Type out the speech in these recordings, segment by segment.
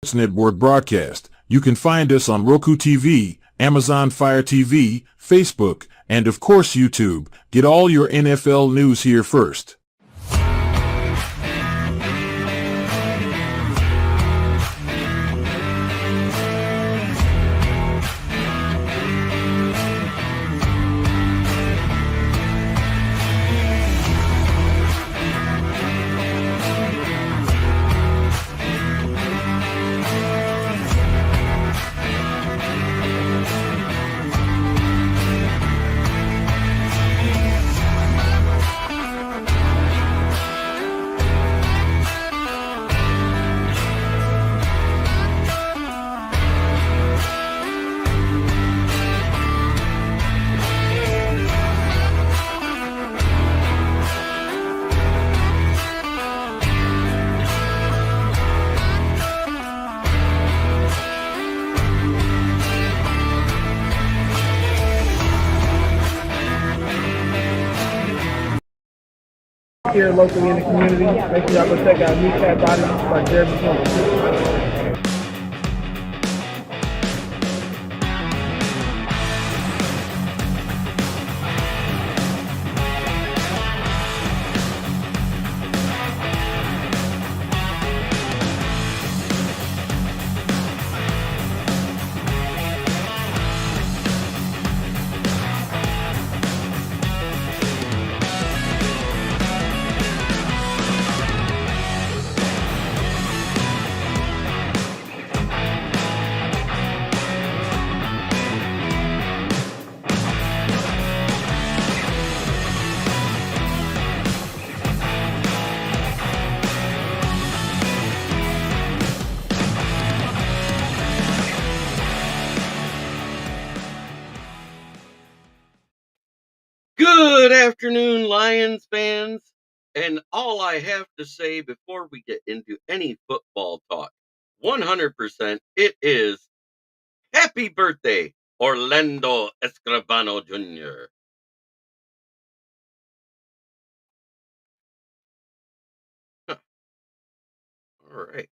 Network broadcast. You can find us on Roku TV, Amazon Fire TV, Facebook, and of course YouTube. Get all your NFL news here first. Here locally in the community. Make sure y'all go check out New Cat Body by Jeremy Thomas. Good afternoon, Lions fans. And all I have to say before we get into any football talk, 100%, it is happy birthday, Orlando Escribano Jr. Huh. All right.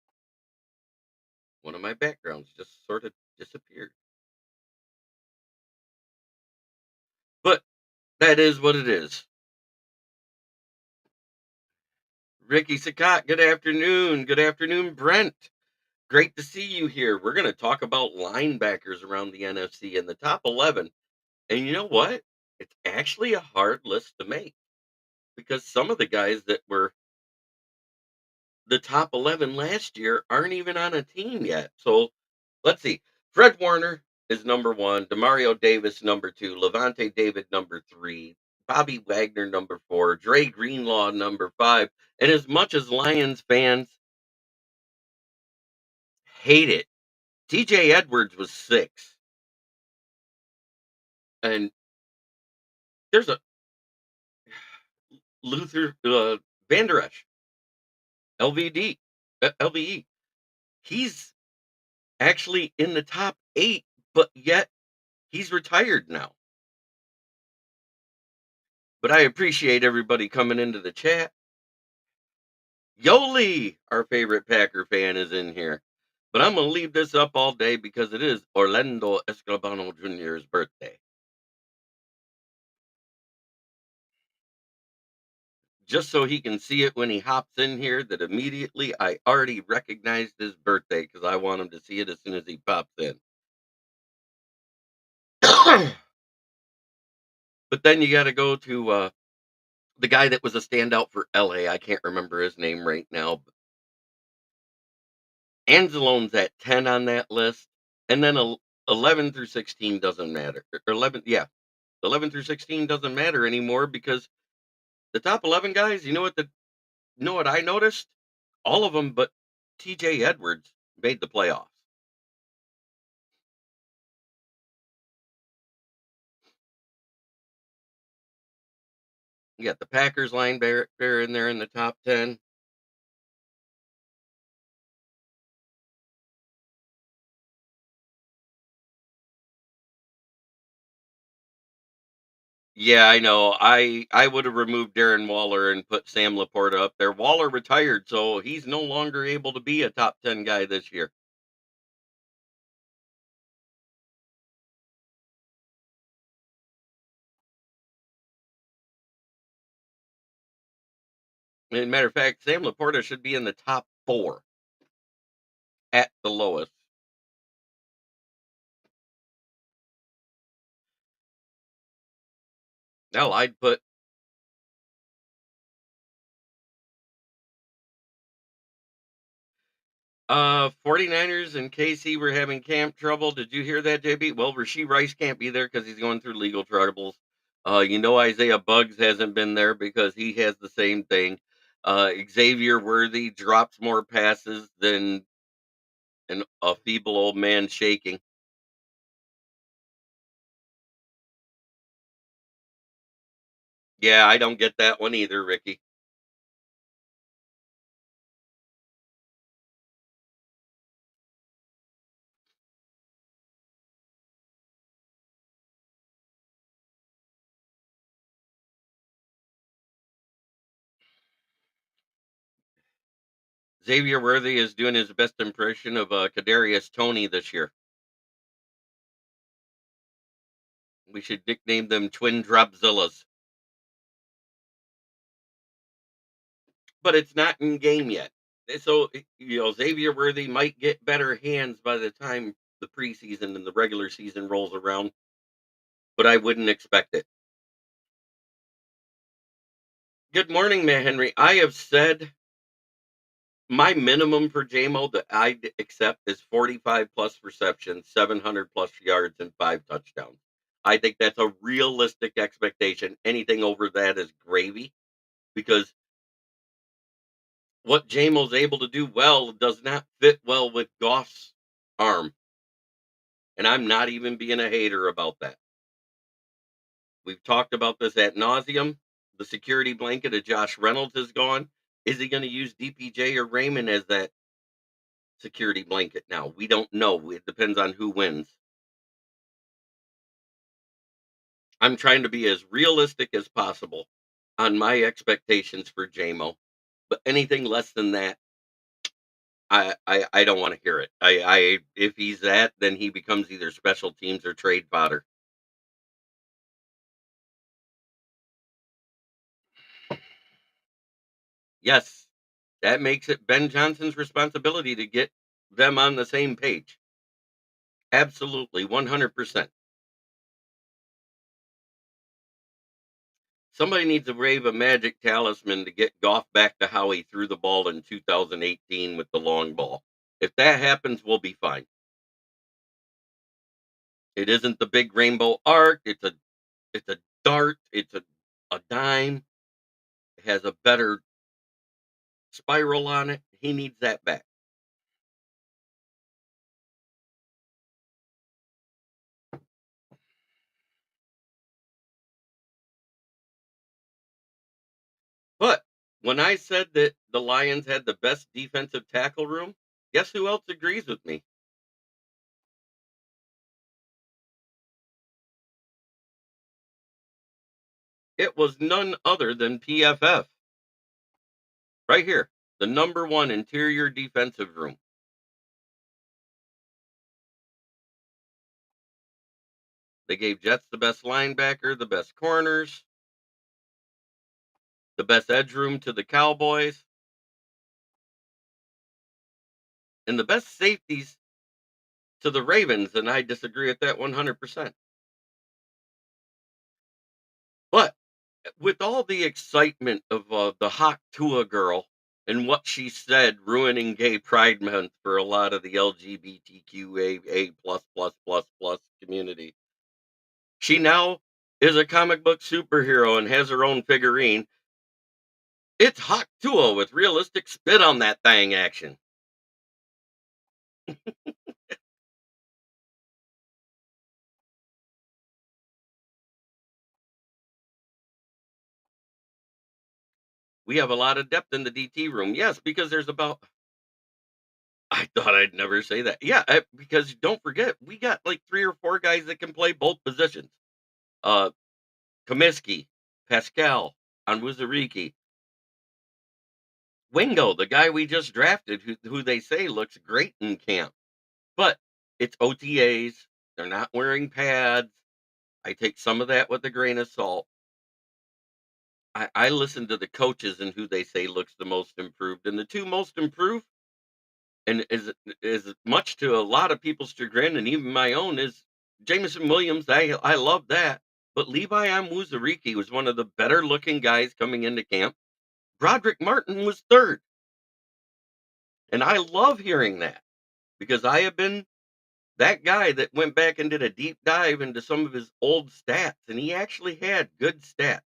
One of my backgrounds just sort of disappeared. But that is what it is. Ricky Sakat, good afternoon. Good afternoon, Brent. Great to see you here. We're going to talk about linebackers around the NFC in the top 11. And you know what? It's actually a hard list to make because some of the guys that were the top 11 last year aren't even on a team yet. So let's see. Fred Warner is number one, Demario Davis number two, Levante David number three, Bobby Wagner number four, Dre Greenlaw number five. And as much as Lions fans hate it, TJ Edwards was six. And there's a Luther Van Der Esch, LVD, LVE. He's actually in the top 8, but yet he's retired now. But I appreciate everybody coming into the chat. Yoli, our favorite Packer fan, is in here. But I'm going to leave this up all day because it is Orlando Escribano Jr.'s birthday. Just so he can see it when he hops in here, that immediately I already recognized his birthday because I want him to see it as soon as he pops in. But then you got to go to the guy that was a standout for LA. I can't remember his name right now. But Anzalone's at 10 on that list. And then 11 through 16 doesn't matter. 11 through 16 doesn't matter anymore because the top 11 guys, you know what I noticed? All of them but TJ Edwards made the playoffs. You got the Packers linebacker in there in the top 10. Yeah, I know. I would have removed Darren Waller and put Sam Laporta up there. Waller retired, so he's no longer able to be a top 10 guy this year. As a matter of fact, Sam Laporta should be in the top 4 at the lowest. Hell, I'd put 49ers and KC were having camp trouble. Did you hear that, JB? Well, Rashee Rice can't be there because he's going through legal troubles. Isaiah Buggs hasn't been there because he has the same thing. Xavier Worthy drops more passes than a feeble old man shaking. Yeah, I don't get that one either, Ricky. Xavier Worthy is doing his best impression of Kadarius Toney this year. We should nickname them Twin Dropzillas. But it's not in game yet. So, Xavier Worthy might get better hands by the time the preseason and the regular season rolls around, but I wouldn't expect it. Good morning, Matt Henry. I have said my minimum for JMO that I'd accept is 45 plus receptions, 700 plus yards, and 5 touchdowns. I think that's a realistic expectation. Anything over that is gravy because what JMO's able to do well does not fit well with Goff's arm. And I'm not even being a hater about that. We've talked about this ad nauseum. The security blanket of Josh Reynolds is gone. Is he going to use DPJ or Raymond as that security blanket now? We don't know. It depends on who wins. I'm trying to be as realistic as possible on my expectations for JMO. But anything less than that, I don't want to hear it. I if he's that, then he becomes either special teams or trade fodder. Yes, that makes it Ben Johnson's responsibility to get them on the same page. Absolutely, 100%. Somebody needs to wave a magic talisman to get Goff back to how he threw the ball in 2018 with the long ball. If that happens, we'll be fine. It isn't the big rainbow arc. It's a dart. It's a dime. It has a better spiral on it. He needs that back. But when I said that the Lions had the best defensive tackle room, guess who else agrees with me? It was none other than PFF. Right here. The number one interior defensive room. They gave Jets the best linebacker, the best corners, the best edge room to the Cowboys, and the best safeties to the Ravens. And I disagree with that 100%. But with all the excitement of the hot Tua girl and what she said, ruining Gay Pride Month for a lot of the LGBTQA plus community, she now is a comic book superhero and has her own figurine. It's hot Tua with realistic spit on that thing action. We have a lot of depth in the DT room. Yes, because there's about I thought I'd never say that. Yeah, because don't forget, we got like 3 or 4 guys that can play both positions. Uh Comiskey, Pascal, Onwuzurike, Wingo, the guy we just drafted, who they say looks great in camp. But it's OTAs. They're not wearing pads. I take some of that with a grain of salt. I listen to the coaches and who they say looks the most improved, and the 2 most improved, and is much to a lot of people's chagrin and even my own, is Jameson Williams. I love that, but Levi Onwuzurike was one of the better looking guys coming into camp. Broderick Martin was 3rd, and I love hearing that because I have been that guy that went back and did a deep dive into some of his old stats, and he actually had good stats.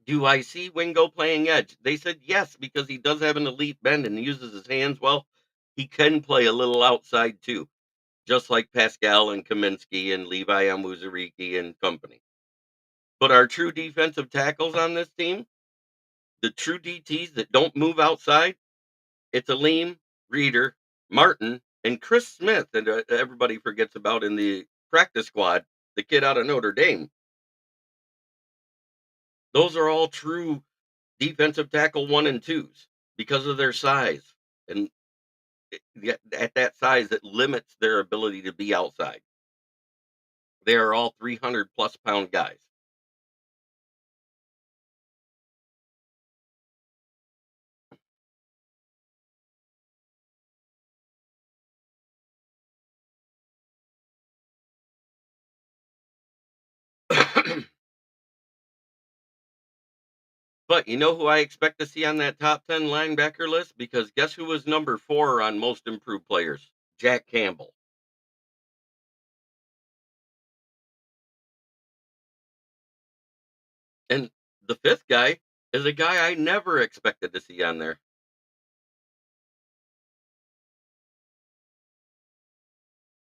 Do I see Wingo playing edge? They said yes, because he does have an elite bend and uses his hands well. He can play a little outside too, just like Pascal and Kaminsky and Levi Amuzariki and company. But our true defensive tackles on this team, the true DTs that don't move outside, it's Aleem, Reeder, Martin, and Chris Smith, and everybody forgets about in the practice squad, the kid out of Notre Dame. Those are all true defensive tackle 1 and 2s because of their size, and at that size, it limits their ability to be outside. They are all 300 plus pound guys. But you know who I expect to see on that top 10 linebacker list? Because guess who was number 4 on most improved players? Jack Campbell. And the 5th guy is a guy I never expected to see on there.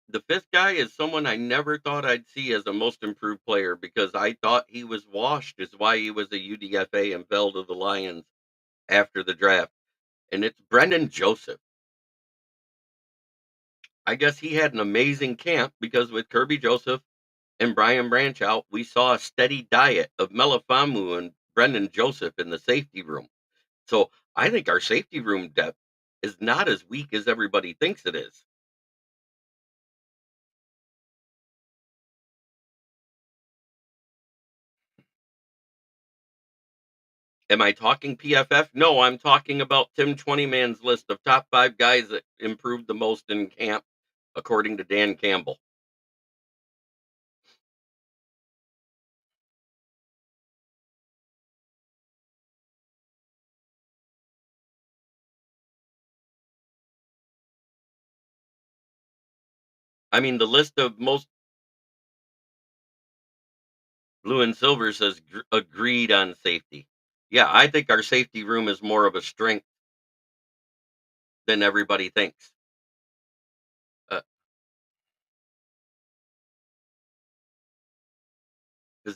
The 5th guy is someone I never thought I'd see as a most improved player because I thought he was washed, is why he was a UDFA and fell to the Lions after the draft. And it's Brendan Joseph. I guess he had an amazing camp because with Kirby Joseph and Brian Branch out, we saw a steady diet of Melifamu and Brendan Joseph in the safety room. So I think our safety room depth is not as weak as everybody thinks it is. Am I talking PFF? No, I'm talking about Tim 20-man's list of top 5 guys that improved the most in camp, according to Dan Campbell. I mean, the list of most blue and silver says agreed on safety. Yeah, I think our safety room is more of a strength than everybody thinks. Because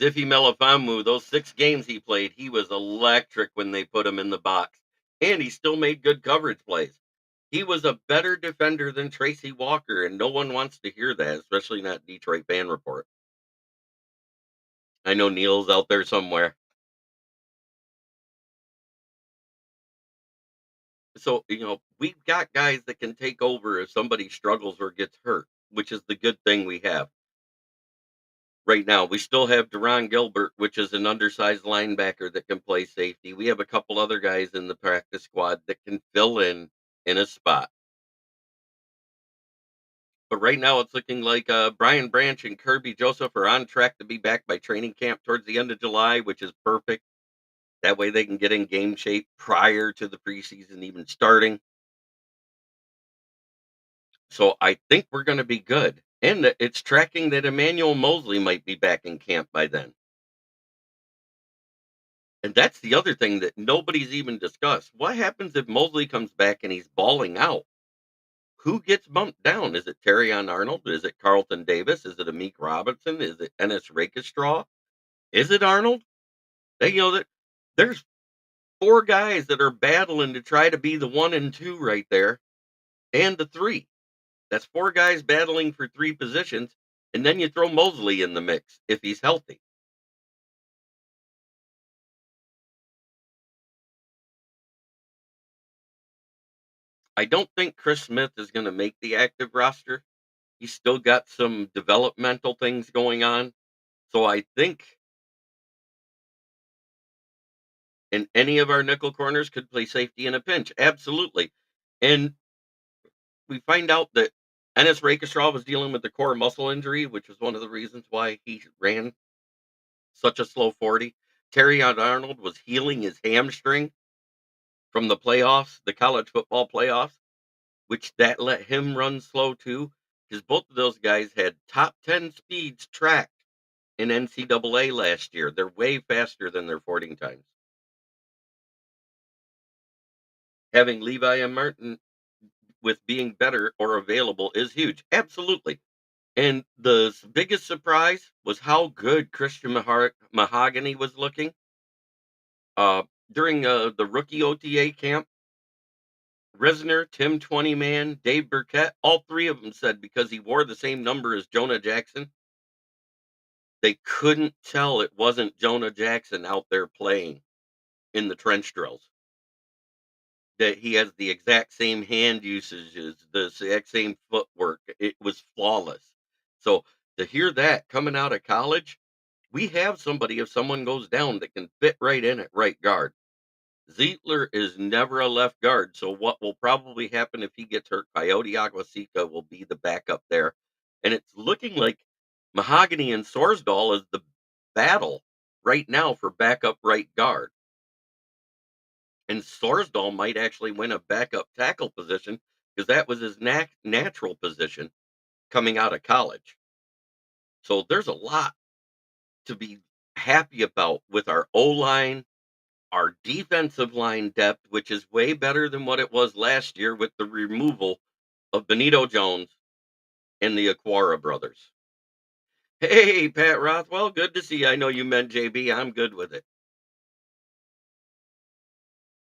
Ife Melifonwu, those 6 games he played, he was electric when they put him in the box, and he still made good coverage plays. He was a better defender than Tracy Walker, and no one wants to hear that, especially not Detroit Fan Report. I know Neil's out there somewhere. So, we've got guys that can take over if somebody struggles or gets hurt, which is the good thing we have. Right now, we still have Deron Gilbert, which is an undersized linebacker that can play safety. We have a couple other guys in the practice squad that can fill in a spot. But right now, it's looking like Brian Branch and Kirby Joseph are on track to be back by training camp towards the end of July, which is perfect. That way, they can get in game shape prior to the preseason even starting. So I think we're going to be good. And it's tracking that Emmanuel Mosley might be back in camp by then. And that's the other thing that nobody's even discussed. What happens if Mosley comes back and he's balling out? Who gets bumped down? Is it Terrion Arnold? Is it Carlton Davis? Is it Amik Robinson? Is it Ennis Rakestraw? Is it Arnold? That there's 4 guys that are battling to try to be the 1 and 2 right there, and the 3. That's 4 guys battling for 3 positions, and then you throw Mosley in the mix if he's healthy. I don't think Chris Smith is going to make the active roster. He's still got some developmental things going on. So I think And any of our nickel corners could play safety in a pinch. Absolutely. And we find out that Ennis Rakestraw was dealing with the core muscle injury, which was one of the reasons why he ran such a slow 40. Terry Arnold was healing his hamstring from the playoffs, the college football playoffs, which that let him run slow too, because both of those guys had top 10 speeds tracked in NCAA last year. They're way faster than their fording times. Having Levi and Martin with being better or available is huge. Absolutely. And the biggest surprise was how good Christian Mahogany was looking. During the rookie OTA camp, Risner, Tim 20 Man, Dave Burkett, all three of them said because he wore the same number as Jonah Jackson, they couldn't tell it wasn't Jonah Jackson out there playing in the trench drills. That he has the exact same hand usages, the exact same footwork. It was flawless. So to hear that coming out of college, we have somebody, if someone goes down, that can fit right in at right guard. Zietler is never a left guard, so what will probably happen if he gets hurt, Coyote Aguasica will be the backup there. And it's looking like Mahogany and Sorsdahl is the battle right now for backup right guard. And Sorsdahl might actually win a backup tackle position because that was his natural position coming out of college. So there's a lot to be happy about with our O line, our defensive line depth, which is way better than what it was last year with the removal of Benito Jones and the Aquara brothers. Hey, Pat Rothwell, good to see you. I know you meant JB. I'm good with it.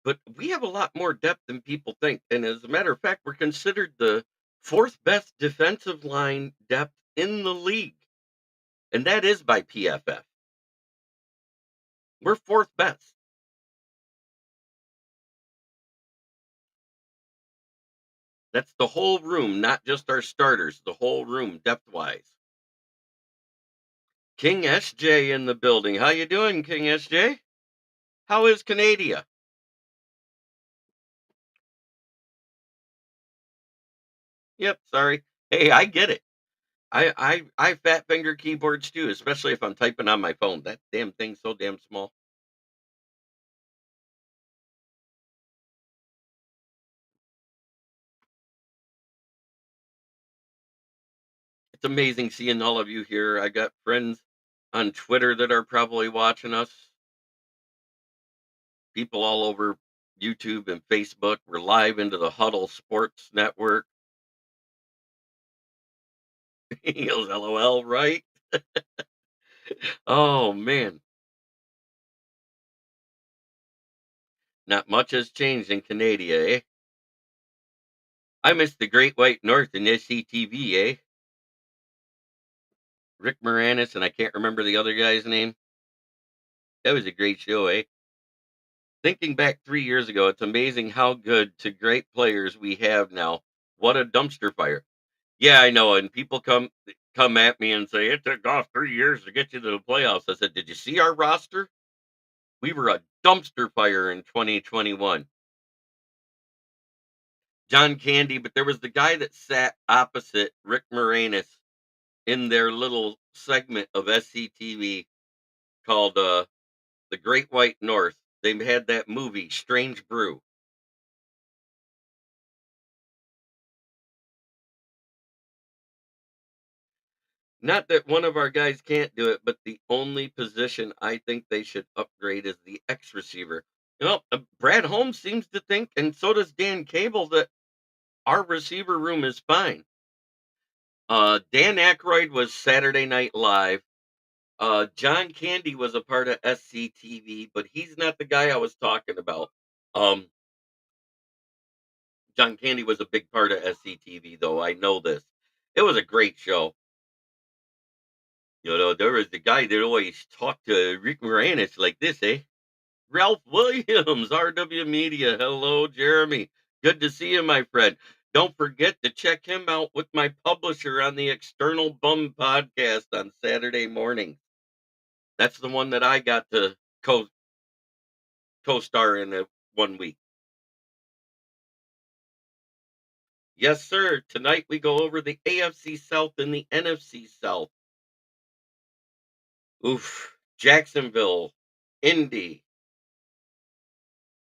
But we have a lot more depth than people think. And as a matter of fact, we're considered the fourth best defensive line depth in the league. And that is by PFF. We're fourth best. That's the whole room, not just our starters, the whole room depth wise. King SJ in the building. How you doing, King SJ? How is Canada? Yep, sorry. Hey, I get it. I fat finger keyboards too, especially if I'm typing on my phone. That damn thing's so damn small. It's amazing seeing all of you here. I got friends on Twitter that are probably watching us. People all over YouTube and Facebook. We're live into the Huddle Sports Network. He goes, LOL, right? Oh man. Not much has changed in Canada, eh? I miss the Great White North and SCTV, eh? Rick Moranis, and I can't remember the other guy's name. That was a great show, eh? Thinking back 3 years ago, it's amazing how good to great players we have now. What a dumpster fire. Yeah, I know. And people come at me and say it took off 3 years to get you to the playoffs. I said, did you see our roster? We were a dumpster fire in 2021. John Candy, but there was the guy that sat opposite Rick Moranis in their little segment of SCTV called The Great White North. They had that movie, Strange Brew. Not that one of our guys can't do it, but the only position I think they should upgrade is the X receiver. Brad Holmes seems to think, and so does Dan Cable, that our receiver room is fine. Dan Aykroyd was Saturday Night Live. John Candy was a part of SCTV, but he's not the guy I was talking about. Um, John Candy was a big part of SCTV, though. I know this. It was a great show. There was the guy that always talked to Rick Moranis like this, eh? Ralph Williams, RW Media. Hello, Jeremy. Good to see you, my friend. Don't forget to check him out with my publisher on the External Bum podcast on Saturday morning. That's the one that I got to co co-star in 1 week. Yes, sir. Tonight we go over the AFC South and the NFC South. Oof. Jacksonville, Indy,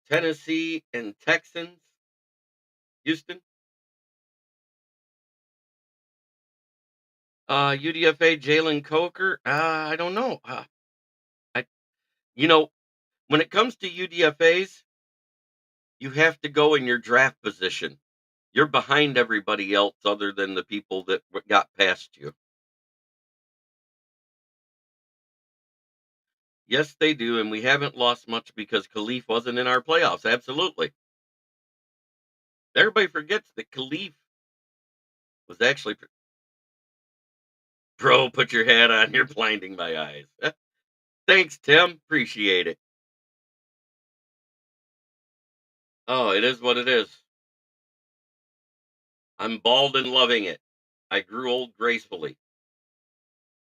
Tennessee, and Texans. Houston. UDFA Jalen Coker. I don't know. I you know when it comes to UDFA's, you have to go in your draft position. You're behind everybody else other than the people that got past you. Yes, they do, and we haven't lost much because Khalif wasn't in our playoffs. Absolutely. Everybody forgets that Khalif was actually bro. Put your hat on. You're blinding my eyes. Thanks, Tim. Appreciate it. Oh, it is what it is. I'm bald and loving it. I grew old gracefully.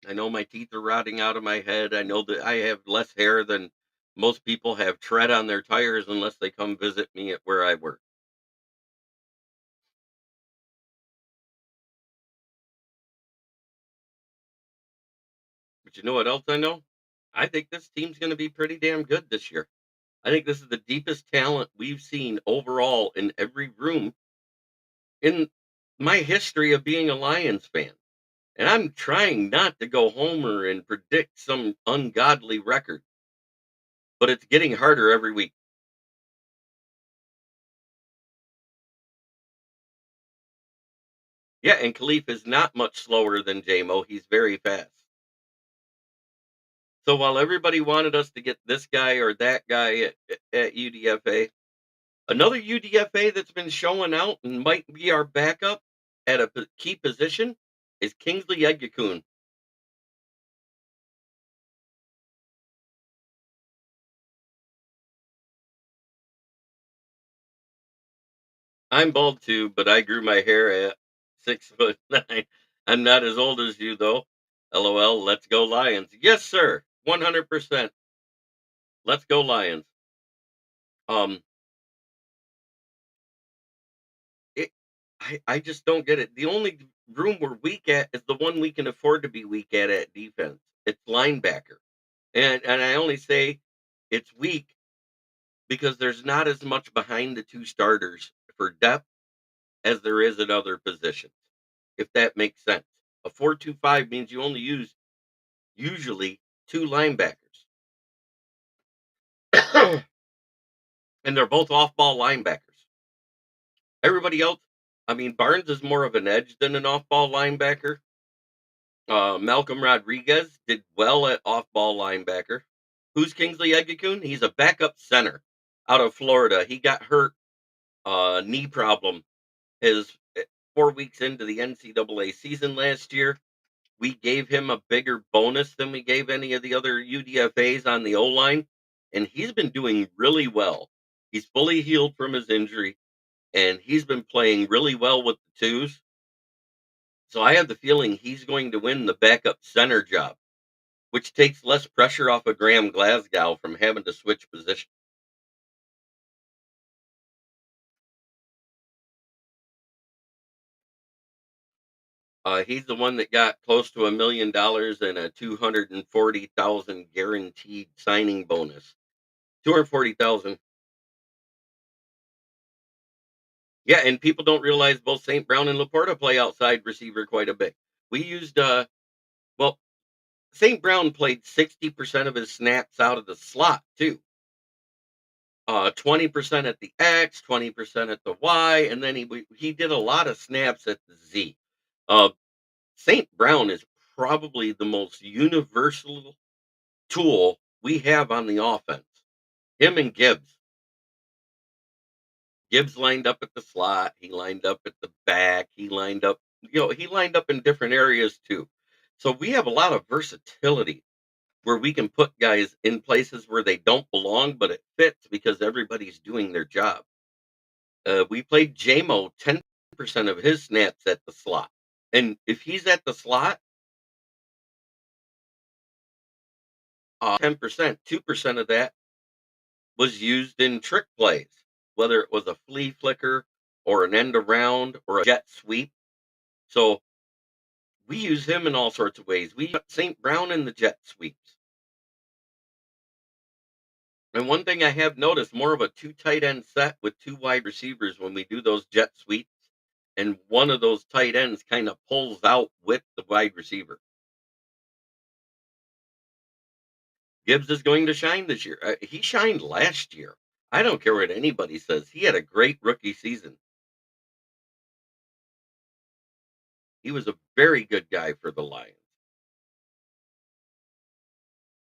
I know my teeth are rotting out of my head. I know that I have less hair than most people have tread on their tires unless they come visit me at where I work. But you know what else I know? I think this team's going to be pretty damn good this year. I think this is the deepest talent we've seen overall in every room in my history of being a Lions fan. And I'm trying not to go homer and predict some ungodly record, but it's getting harder every week. Yeah, and Khalif is not much slower than JMO. He's very fast. So while everybody wanted us to get this guy or that guy at UDFA, another UDFA that's been showing out and might be our backup at a key position is Kingsley Egakun. I'm bald too, but I grew my hair at 6'9". I'm not as old as you though. LOL. Let's go Lions. Yes, sir. 100%. Let's go Lions. Um, it, I just don't get it. The only room we're weak at is the one we can afford to be weak at defense. It's linebacker, and I only say it's weak because there's not as much behind the two starters for depth as there is at other positions. If that makes sense, a 4-2-5 means you only use usually two linebackers, and they're both off-ball linebackers. Everybody else, I mean, Barnes is more of an edge than an off-ball linebacker. Malcolm Rodriguez did well at off-ball linebacker. Who's Kingsley Egakun? He's a backup center out of Florida. He got hurt, knee problem, his 4 weeks into the NCAA season last year. We gave him a bigger bonus than we gave any of the other UDFAs on the O line, and he's been doing really well. He's fully healed from his injury, and he's been playing really well with the twos. So I have the feeling he's going to win the backup center job, which takes less pressure off of Graham Glasgow from having to switch positions. He's the one that got close to $1 million and a 240,000 guaranteed signing bonus. 240,000. Yeah, and people don't realize both St. Brown and Laporta play outside receiver quite a bit. We used well, St. Brown played 60% of his snaps out of the slot too. 20% at the X, 20% at the Y, and then he did a lot of snaps at the Z. Uh, St. Brown is probably the most universal tool we have on the offense. Him and Gibbs. Gibbs lined up at the slot. He lined up at the back. He lined up, he lined up in different areas too. So we have a lot of versatility where we can put guys in places where they don't belong, but it fits because everybody's doing their job. We played JMO 10% of his snaps at the slot. And if he's at the slot, 10%, 2% of that was used in trick plays, whether it was a flea flicker or an end around or a jet sweep. So we use him in all sorts of ways. We use St. Brown in the jet sweeps. And one thing I have noticed, more of a two tight end set with two wide receivers when we do those jet sweeps. And one of those tight ends kind of pulls out with the wide receiver. Gibbs is going to shine this year. He shined last year. I don't care what anybody says. He had a great rookie season. He was a very good guy for the Lions.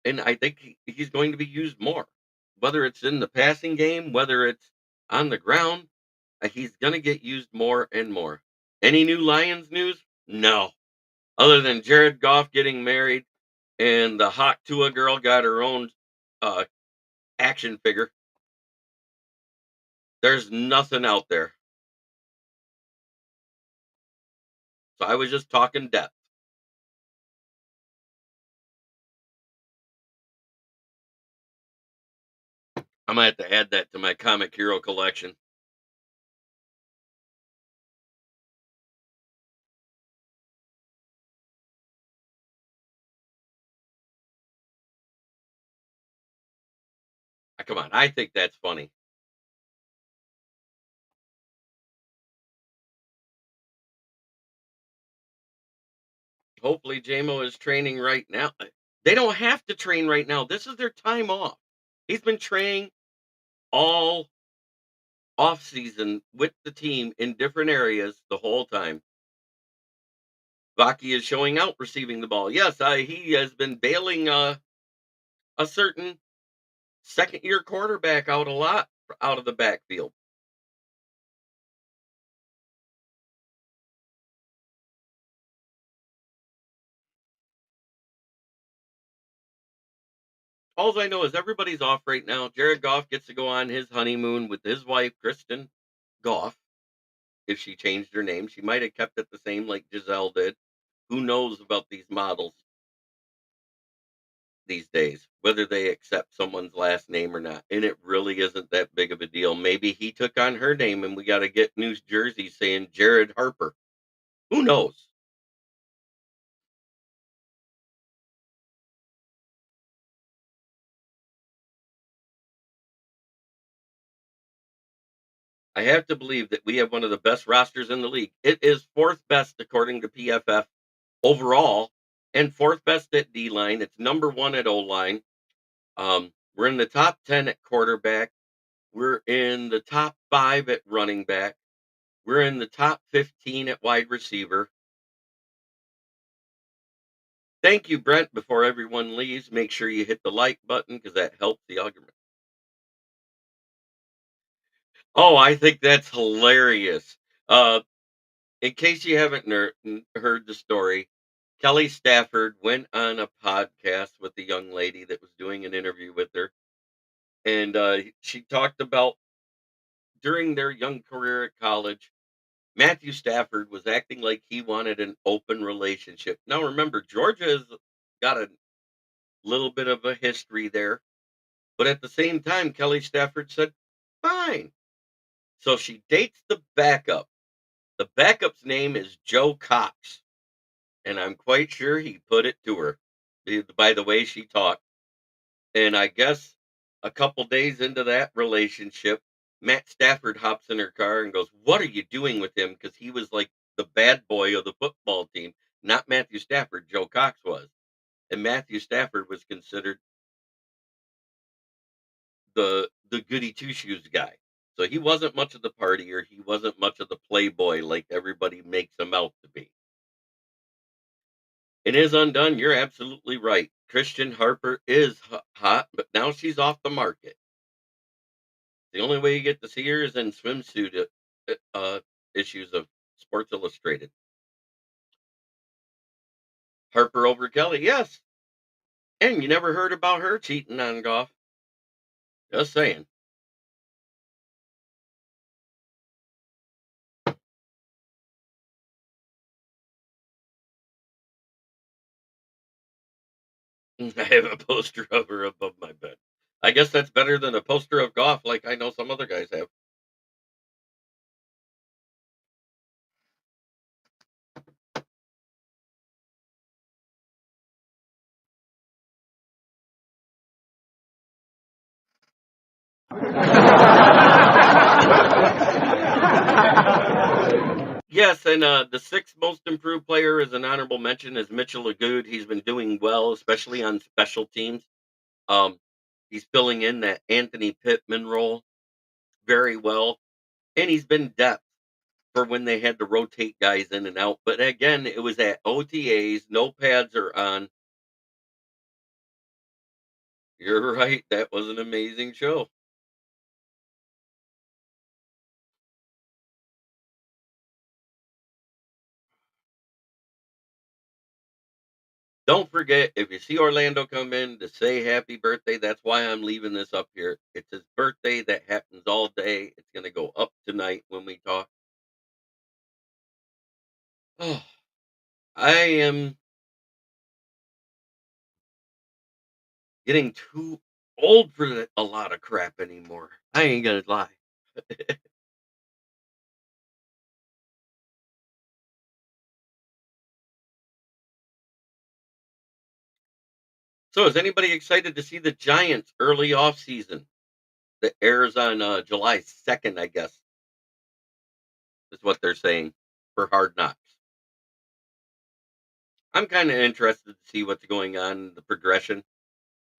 And I think he's going to be used more, whether it's in the passing game, whether it's on the ground. He's going to get used more and more. Any new Lions news? No. Other than Jared Goff getting married and the hot Tua girl got her own uh, action figure, there's nothing out there. So I was just talking depth. I might have to add that to my comic hero collection. Come on, I think that's funny. Hopefully, JMO is training right now. They don't have to train right now. This is their time off. He's been training all off season with the team in different areas the whole time. Vaki is showing out receiving the ball. Yes, he has been bailing a certain second year quarterback out a lot out of the backfield. All I know is everybody's off right now. Jared Goff gets to go on his honeymoon with his wife, Kristen Goff. If she changed her name, she might have kept it the same like Giselle did. Who knows about these models these days, whether they accept someone's last name or not. And it really isn't that big of a deal. Maybe he took on her name and we got to get New Jersey saying Jared Harper. Who knows? I have to believe that we have one of the best rosters in the league. It is fourth best according to PFF overall and fourth best at D line. It's number one at O line. We're in the top 10 at quarterback. We're in the top five at running back. We're in the top 15 at wide receiver. Thank you, Brent. Before everyone leaves, make sure you hit the like button because that helps the algorithm. Oh, I think that's hilarious. Uh, in case you haven't heard the story, Kelly Stafford went on a podcast with the young lady that was doing an interview with her. And she talked about during their young career at college, Matthew Stafford was acting like he wanted an open relationship. Now, remember, Georgia has got a little bit of a history there. But at the same time, Kelly Stafford said, fine. So she dates the backup. The backup's name is Joe Cox. And I'm quite sure he put it to her by the way she talked. And I guess a couple days into that relationship, Matt Stafford hops in her car and goes, what are you doing with him? Because he was like the bad boy of the football team, not Matthew Stafford. Joe Cox was. And Matthew Stafford was considered the goody two shoes guy. So he wasn't much of the partier. He wasn't much of the playboy like everybody makes him out to be. It is undone. You're absolutely right. Christian Harper is hot, but now she's off the market. The only way you get to see her is in swimsuit issues of Sports Illustrated. Harper over Kelly, yes. And you never heard about her cheating on golf. Just saying. I have a poster of her above my bed. I guess that's better than a poster of Goff like I know some other guys have. Yes, and the sixth most improved player is an honorable mention is Mitchell Agood. He's been doing well, especially on special teams. Um, he's filling in that Anthony Pittman role very well, and he's been depth for when they had to rotate guys in and out. But again, it was at OTAs, no pads are on. You're right, that was an amazing show. Don't forget, if you see Orlando come in to say happy birthday, that's why I'm leaving this up here. It's his birthday. That happens all day. It's going to go up tonight when we talk. Oh, I am getting too old for a lot of crap anymore. I ain't going to lie. So, is anybody excited to see the Giants early off season that airs on July 2nd, I guess, is what they're saying for Hard Knocks? I'm kind of interested to see what's going on, the progression.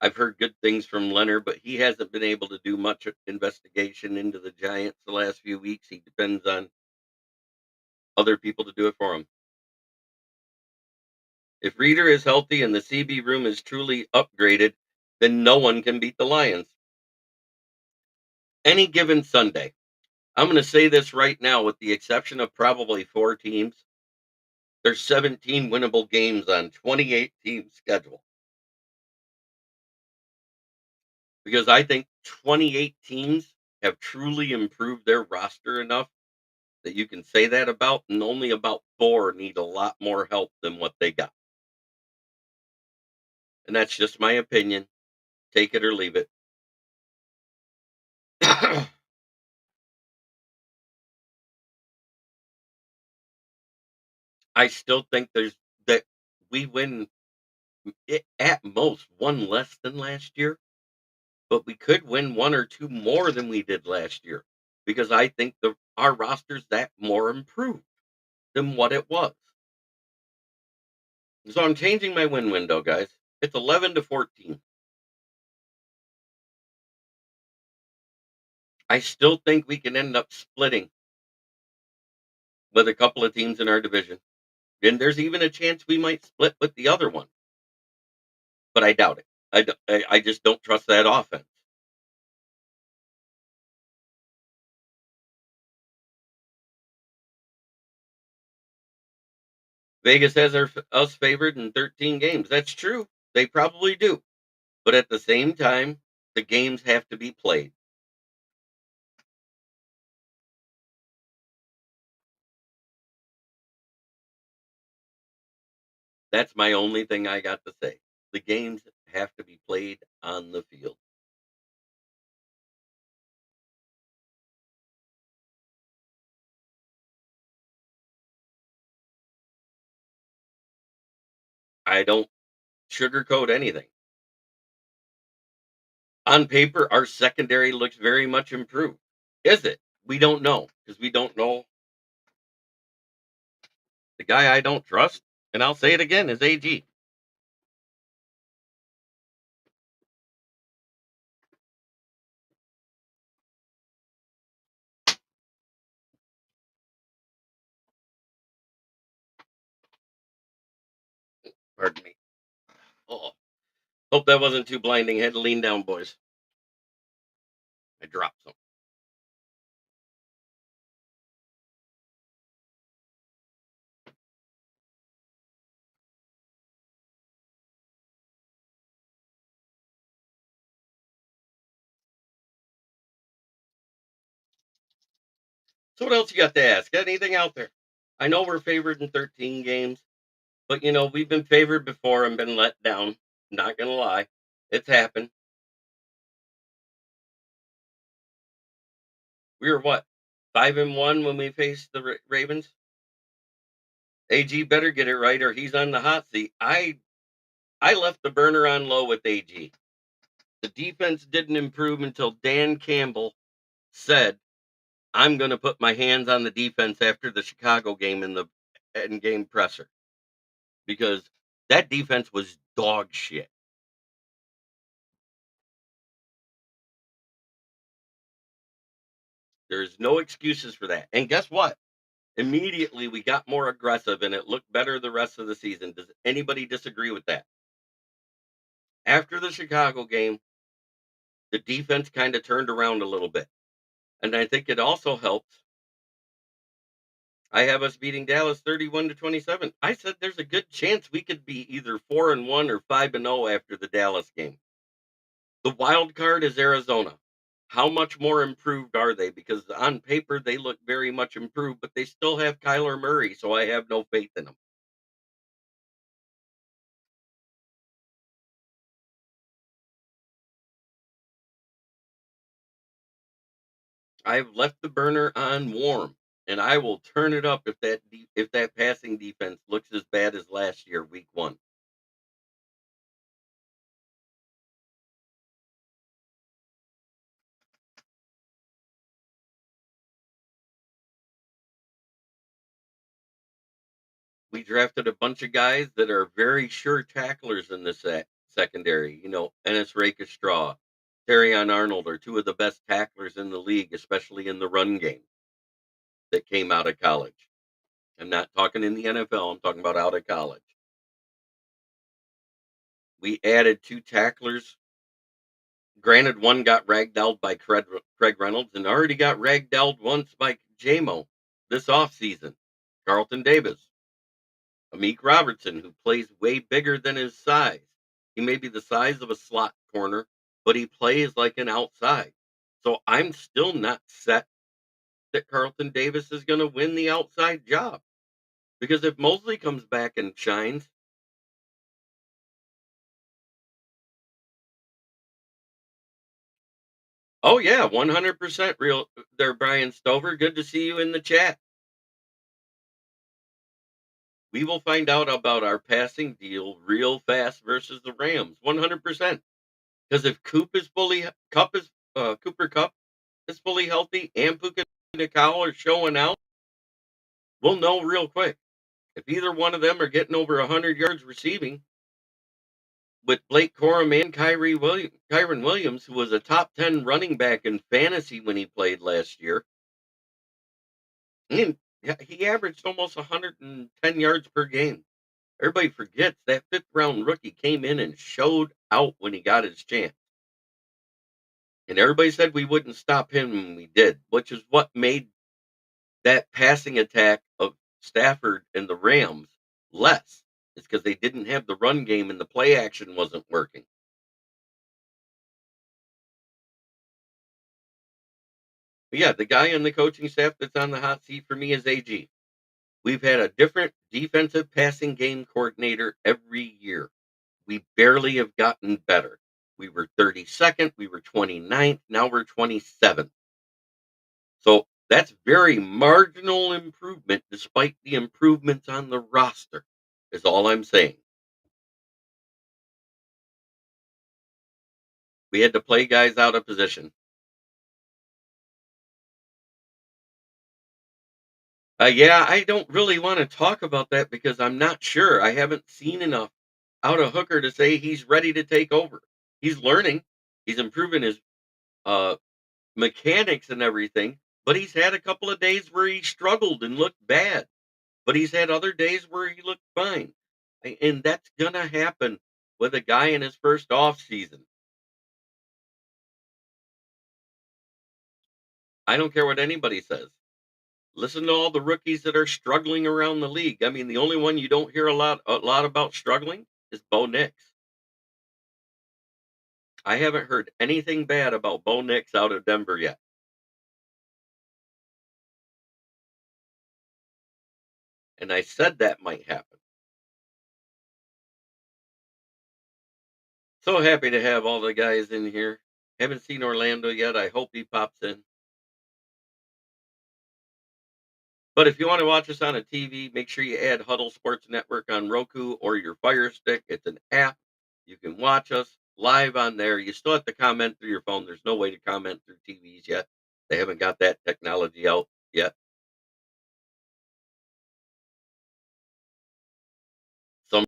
I've heard good things from Leonard, but he hasn't been able to do much investigation into the Giants the last few weeks. He depends on other people to do it for him. If Reeder is healthy and the CB room is truly upgraded, then no one can beat the Lions. Any given Sunday. I'm going to say this right now, with the exception of probably four teams, there's 17 winnable games on 28 teams schedule. Because I think 28 teams have truly improved their roster enough that you can say that about, and only about four need a lot more help than what they got. And that's just my opinion. Take it or leave it. I still think there's that we win at most one less than last year, but we could win one or two more than we did last year because I think our roster's that more improved than what it was. So I'm changing my win window, guys. It's 11-14. I still think we can end up splitting with a couple of teams in our division. And there's even a chance we might split with the other one, but I doubt it. I just don't trust that offense. Vegas has us favored in 13 games. That's true. They probably do. But at the same time, the games have to be played. That's my only thing I got to say. The games have to be played on the field. I don't sugarcoat anything. On paper, our secondary looks very much improved. Is it? We don't know because we don't know. The guy I don't trust, and I'll say it again, is AG. Pardon me. Oh, hope that wasn't too blinding. Had to lean down, boys. I dropped some. So what else you got to ask? Got anything out there? I know we're favored in 13 games, but we've been favored before and been let down. Not gonna lie, it's happened. We were what, 5-1 when we faced the Ravens. AG better get it right, or he's on the hot seat. I left the burner on low with AG. The defense didn't improve until Dan Campbell said, "I'm going to put my hands on the defense after the Chicago game in the end game presser," because that defense was dog shit. There's no excuses for that. And guess what? Immediately we got more aggressive and it looked better the rest of the season. Does anybody disagree with that? After the Chicago game, the defense kind of turned around a little bit. And I think it also helps. I have us beating Dallas 31-27. I said there's a good chance we could be either 4-1 or 5-0 after the Dallas game. The wild card is Arizona. How much more improved are they? Because on paper they look very much improved, but they still have Kyler Murray, so I have no faith in them. I've left the burner on warm, and I will turn it up if that passing defense looks as bad as last year, week 1. We drafted a bunch of guys that are very sure tacklers in the secondary. Ennis Rakestraw, Terrion Arnold are two of the best tacklers in the league, especially in the run game that came out of college. I'm not talking in the NFL. I'm talking about out of college. We added 2 tacklers. Granted, one got ragdolled by Craig Reynolds and already got ragdolled once by JMO this offseason. Carlton Davis. Amik Robertson, who plays way bigger than his size. He may be the size of a slot corner, but he plays like an outside. So I'm still not set that Carlton Davis is going to win the outside job. Because if Mosley comes back and shines, oh yeah, 100% real there, Brian Stover. Good to see you in the chat. We will find out about our passing deal real fast versus the Rams, 100%. Because if Cooper Cup is fully healthy and Puka Nakao are showing out, we'll know real quick. If either one of them are getting over 100 yards receiving, with Blake Corum and Kyron Williams, who was a top 10 running back in fantasy when he played last year, and he averaged almost 110 yards per game. Everybody forgets that 5th-round rookie came in and showed out when he got his chance. And everybody said we wouldn't stop him, and we did, which is what made that passing attack of Stafford and the Rams less. It's because they didn't have the run game and the play action wasn't working. But yeah, the guy on the coaching staff that's on the hot seat for me is AG. We've had a different defensive passing game coordinator every year. We barely have gotten better. We were 32nd, we were 29th, now we're 27th. So that's very marginal improvement despite the improvements on the roster, is all I'm saying. We had to play guys out of position. Yeah, I don't really want to talk about that because I'm not sure. I haven't seen enough out of Hooker to say he's ready to take over. He's learning, he's improving his uh, mechanics and everything, but he's had a couple of days where he struggled and looked bad. But he's had other days where he looked fine. And that's going to happen with a guy in his first off season. I don't care what anybody says. Listen to all the rookies that are struggling around the league. I mean, the only one you don't hear a lot about struggling is Bo Nix. I haven't heard anything bad about Bo Nix out of Denver yet. And I said that might happen. So happy to have all the guys in here. Haven't seen Orlando yet. I hope he pops in. But if you want to watch us on a TV, make sure you add Huddle Sports Network on Roku or your Fire Stick. It's an app. You can watch us live on there. You still have to comment through your phone. There's no way to comment through TVs yet. They haven't got that technology out yet. Some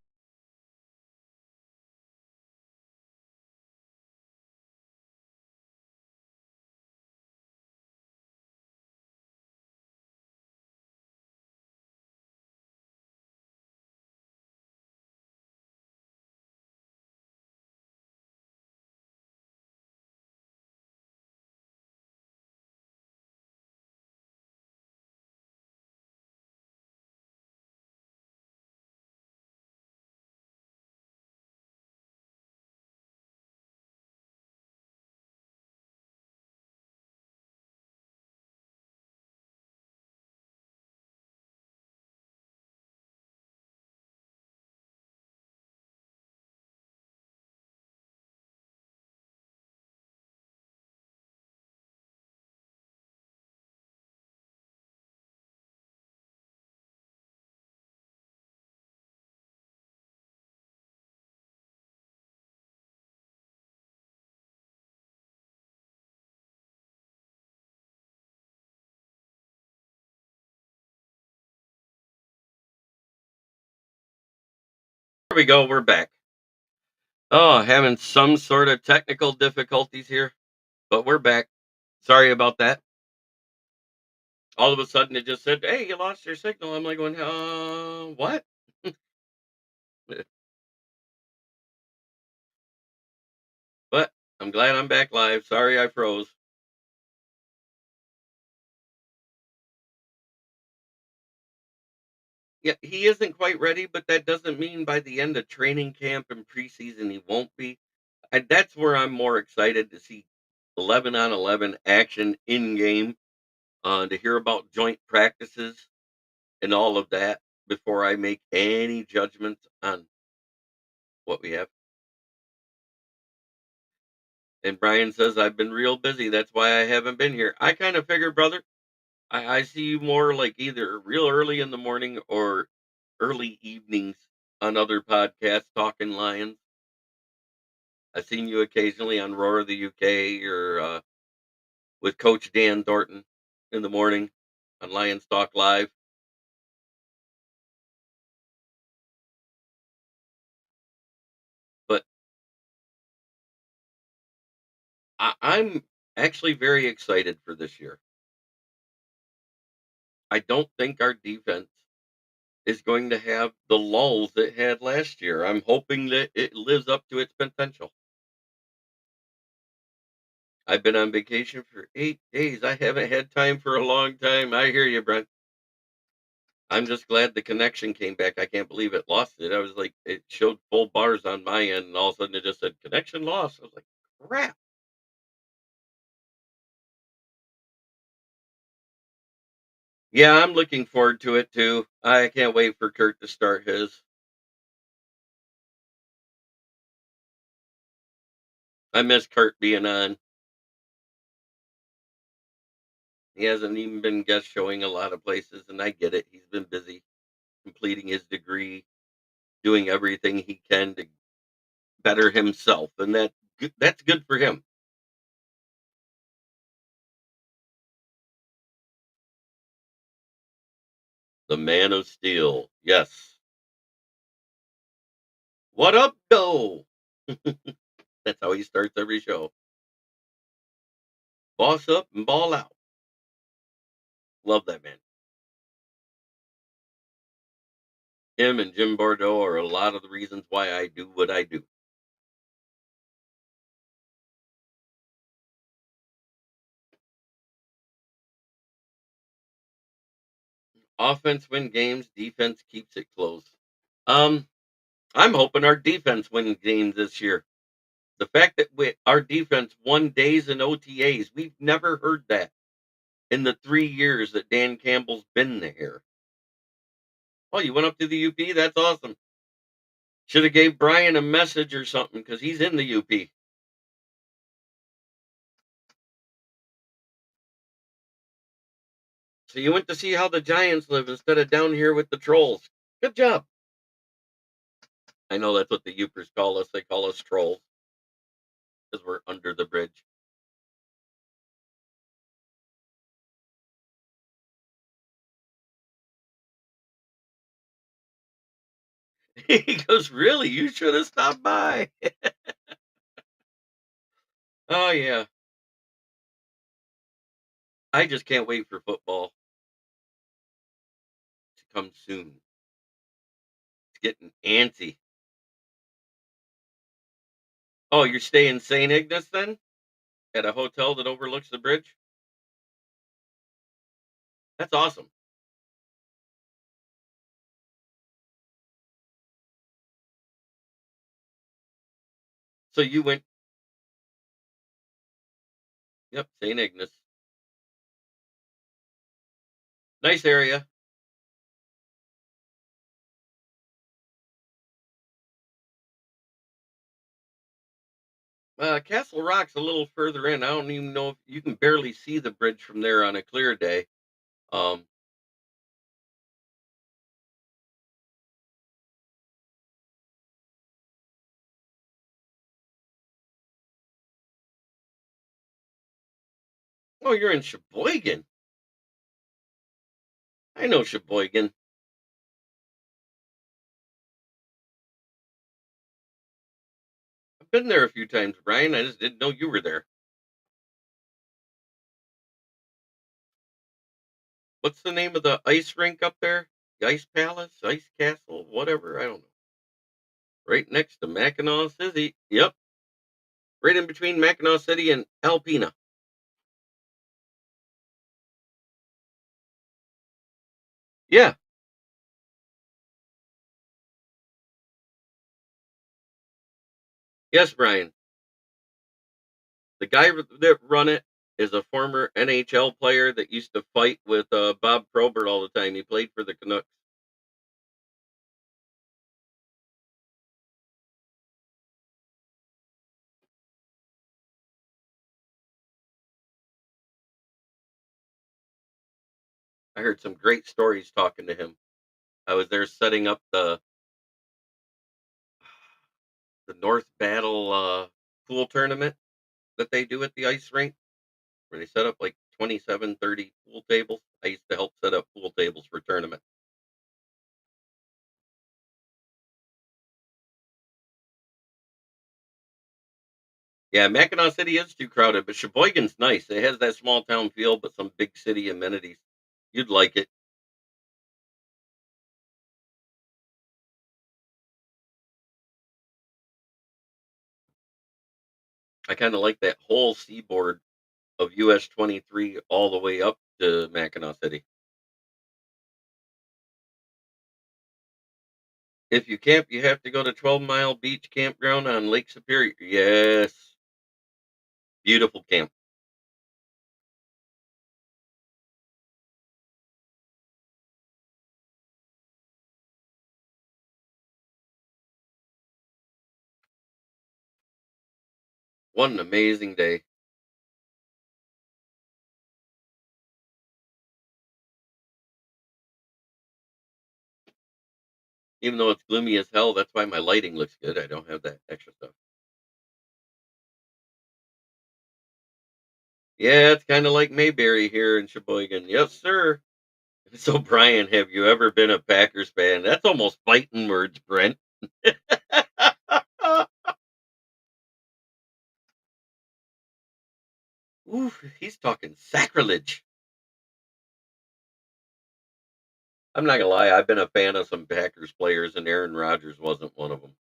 There we go. We're back. Oh, having some sort of technical difficulties here, but we're back. Sorry about that. All of a sudden, it just said, "Hey, you lost your signal." I'm like, going, what?" But I'm glad I'm back live. Sorry I froze. Yeah, he isn't quite ready, but that doesn't mean by the end of training camp and preseason he won't be. And that's where I'm more excited to see 11 on 11 action in game, to hear about joint practices and all of that before I make any judgments on what we have. And Brian says, I've been real busy. That's why I haven't been here. I kind of figured, brother, I see you more like either real early in the morning or early evenings on other podcasts talking Lions. I've seen you occasionally on Roar of the UK or with Coach Dan Thornton in the morning on Lions Talk Live. But I'm actually very excited for this year. I don't think our defense is going to have the lulls it had last year. I'm hoping that it lives up to its potential. I've been on vacation for 8 days. I haven't had time for a long time. I hear you, Brent. I'm just glad the connection came back. I can't believe it lost it. I was like, it showed full bars on my end, and all of a sudden it just said connection lost. I was like, crap. Yeah, I'm looking forward to it too. I can't wait for Kurt to start his. I miss Kurt being on. He hasn't even been guest showing a lot of places, and I get it. He's been busy completing his degree, doing everything he can to better himself, and that's good for him. The man of steel. Yes. What up, though? That's how he starts every show. Boss up and ball out. Love that man. Him and Jim Bordeaux are a lot of the reasons why I do what I do. Offense win games, defense keeps it close. Um, I'm hoping our defense wins games this year. The fact that our defense won days in OTAs, we've never heard that in the 3 years that Dan Campbell's been there. Oh, you went up to the UP? That's awesome. Should have gave Brian a message or something because he's in the UP. So you went to see how the giants live instead of down here with the trolls. Good job. I know that's what the Upers call us. They call us trolls because we're under the bridge. He goes, "Really? You should have stopped by." Oh yeah. I just can't wait for football to come soon. It's getting antsy. Oh, you're staying St. Ignace then? At a hotel that overlooks the bridge? That's awesome. So you went, yep, St. Ignace. Nice area. Castle Rock's a little further in. I don't even know if you can barely see the bridge from there on a clear day. Um, oh, you're in Sheboygan. I know Sheboygan. I've been there a few times, Brian. I just didn't know you were there. What's the name of the ice rink up there? The Ice Palace, Ice Castle, whatever. I don't know. Right next to Mackinac City. Yep, right in between Mackinac City and Alpena. Yeah. Yes, Brian. The guy that run it is a former NHL player that used to fight with Bob Probert all the time. He played for the Canucks. I heard some great stories talking to him. I was there setting up the North Battle pool tournament that they do at the ice rink, where they set up like 27, 30 pool tables. I used to help set up pool tables for tournaments. Yeah, Mackinac City is too crowded, but Sheboygan's nice. It has that small town feel, but some big city amenities. You'd like it. I kind of like that whole seaboard of US 23 all the way up to Mackinac City. If you camp, you have to go to 12 Mile Beach Campground on Lake Superior. Yes, beautiful camp. What an amazing day. Even though it's gloomy as hell, that's why my lighting looks good. I don't have that extra stuff. Yeah, it's kind of like Mayberry here in Sheboygan. Yes, sir. So, Brian, have you ever been a Packers fan? That's almost fighting words, Brent. Ooh, he's talking sacrilege. I'm not gonna lie, I've been a fan of some Packers players, and Aaron Rodgers wasn't one of them.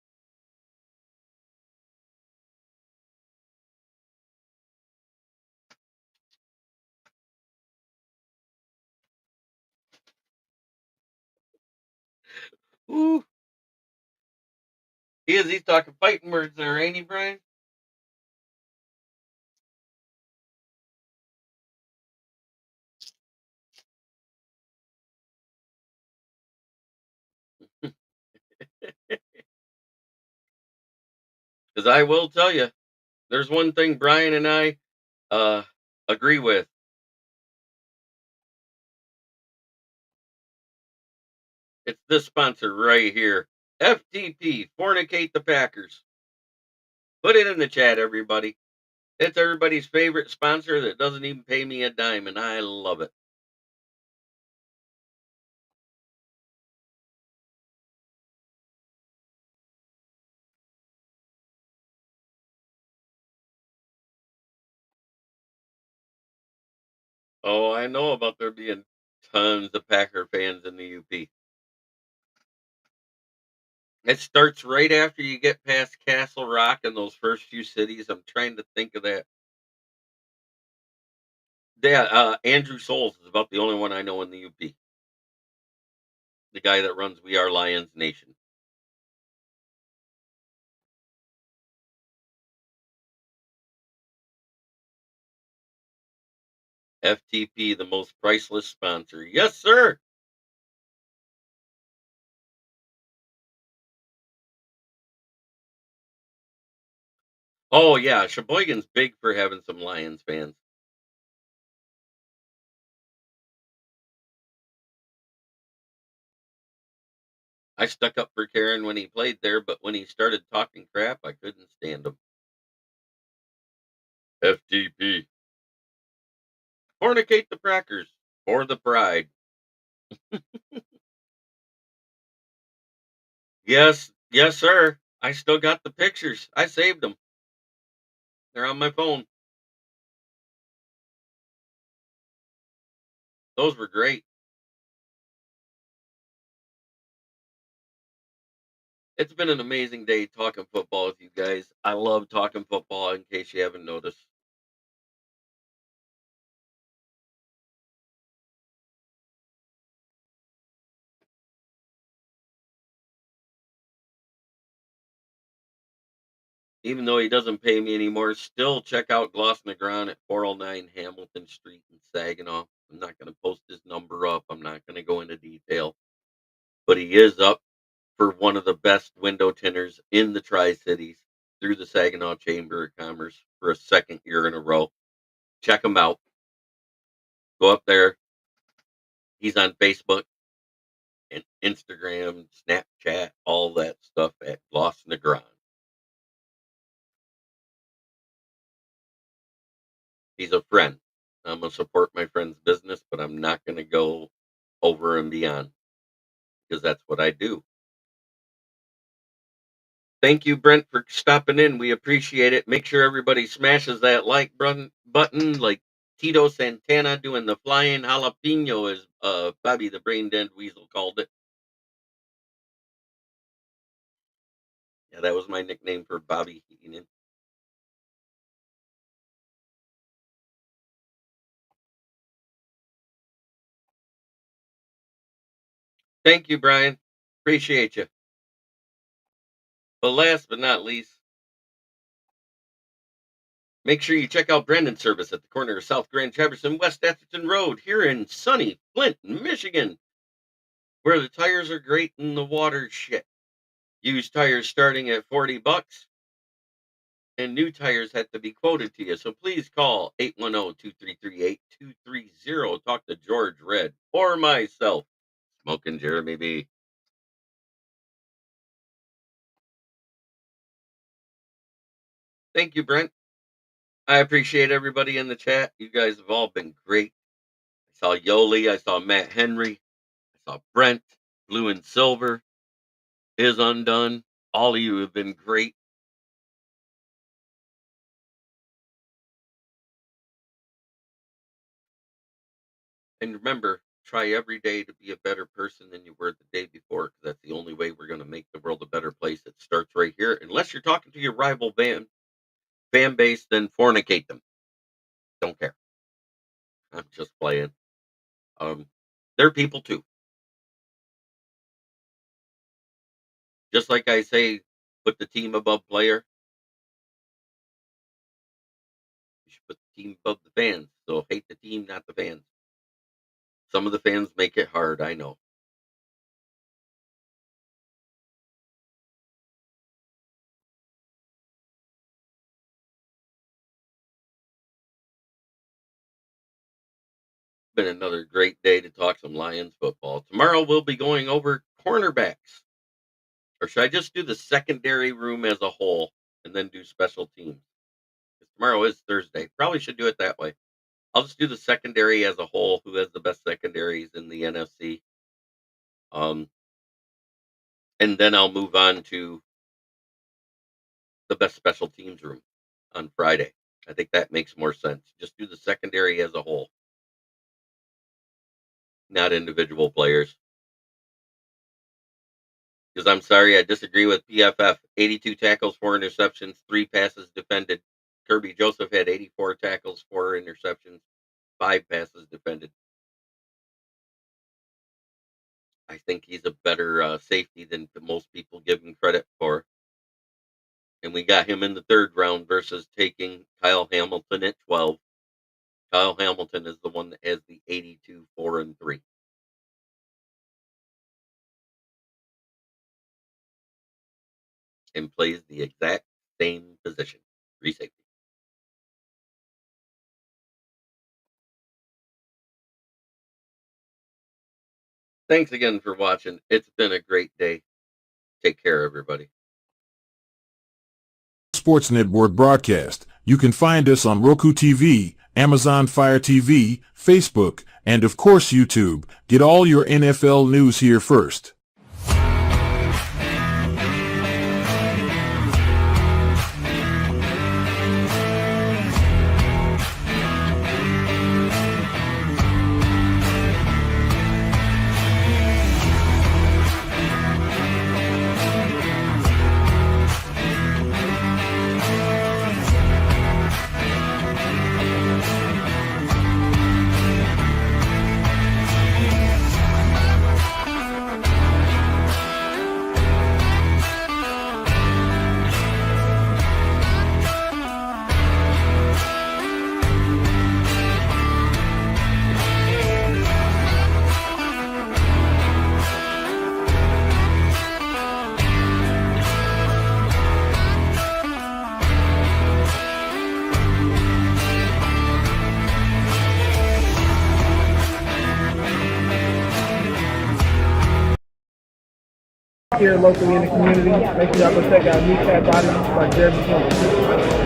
Ooh, he is. He's talking fighting words there, ain't he, Brian? Because I will tell you, there's one thing Brian and I uh, agree with. It's this sponsor right here. FTP, Fornicate the Packers. Put it in the chat, everybody. It's everybody's favorite sponsor that doesn't even pay me a dime, and I love it. Oh, I know about there being tons of Packer fans in the UP. It starts right after you get past Castle Rock and those first few cities. I'm trying to think of that. Yeah, Andrew Souls is about the only one I know in the UP. The guy that runs We Are Lions Nation. FTP, the most priceless sponsor. Yes, sir. Oh yeah, Sheboygan's big for having some Lions fans. I stuck up for Karen when he played there, but when he started talking crap, I couldn't stand him. FTP. Fornicate the Packers for the pride. Yes, yes, sir. I still got the pictures. I saved them. They're on my phone. Those were great. It's been an amazing day talking football with you guys. I love talking football in case you haven't noticed. Even though he doesn't pay me anymore, still check out Gloss Negron at 409 Hamilton Street in Saginaw. I'm not going to post his number up. I'm not going to go into detail, but he is up for one of the best window tinners in the Tri Cities through the Saginaw Chamber of Commerce for a second year in a row. Check him out. Go up there. He's on Facebook and Instagram, Snapchat, all that stuff at Gloss Negron. He's a friend. I'm gonna support my friend's business, but I'm not gonna go over and beyond because that's what I do. Thank you, Brent, for stopping in. We appreciate it. Make sure everybody smashes that button, like Tito Santana doing the flying jalapeno, as Bobby the Brain Dead Weasel called it. Yeah, that was my nickname for Bobby Heenan. Thank you, Brian. Appreciate you. But last but not least, make sure you check out Brandon's service at the corner of South Grand Traverse and West Atherton Road here in sunny Flint, Michigan, where the tires are great and the water's shit. Used tires starting at $40 and new tires have to be quoted to you. So please call 810-233-8230. Talk to George Red or myself, Smoking Jeremy B. Thank you, Brent. I appreciate everybody in the chat. You guys have all been great. I saw Yoli. I saw Matt Henry. I saw Brent, Blue and Silver, Is Undone. All of you have been great. And remember, try every day to be a better person than you were the day before, because that's the only way we're going to make the world a better place. It starts right here. Unless you're talking to your rival fan base, then fornicate them. Don't care. I'm just playing. They're people too. Just like I say, put the team above player. You should put the team above the fans. So hate the team, not the fans. Some of the fans make it hard. I know. Been another great day to talk some Lions football. Tomorrow we'll be going over cornerbacks? Or should I just do the secondary room as a whole and then do special teams? 'Cause tomorrow is Thursday. Probably should do it that way. I'll just do the secondary as a whole, who has the best secondaries in the NFC. Um, and then I'll move on to the best special teams room on Friday. I think that makes more sense. Just do the secondary as a whole, not individual players. Because I'm sorry, I disagree with PFF. 82 tackles, 4 interceptions, 3 passes defended. Kirby Joseph had 84 tackles, 4 interceptions, 5 passes defended. I think he's a better safety than most people give him credit for. And we got him in the 3rd round versus taking Kyle Hamilton at 12. Kyle Hamilton is the one that has the 82, 4, and 3. And plays the exact same position, free safety. Thanks again for watching. It's been a great day. Take care, everybody. Sports Network broadcast. You can find us on Roku TV, Amazon Fire TV, Facebook, and of course YouTube. Get all your NFL news here first. Here locally in the community, make sure y'all go check out New Cat Body by Jeremy.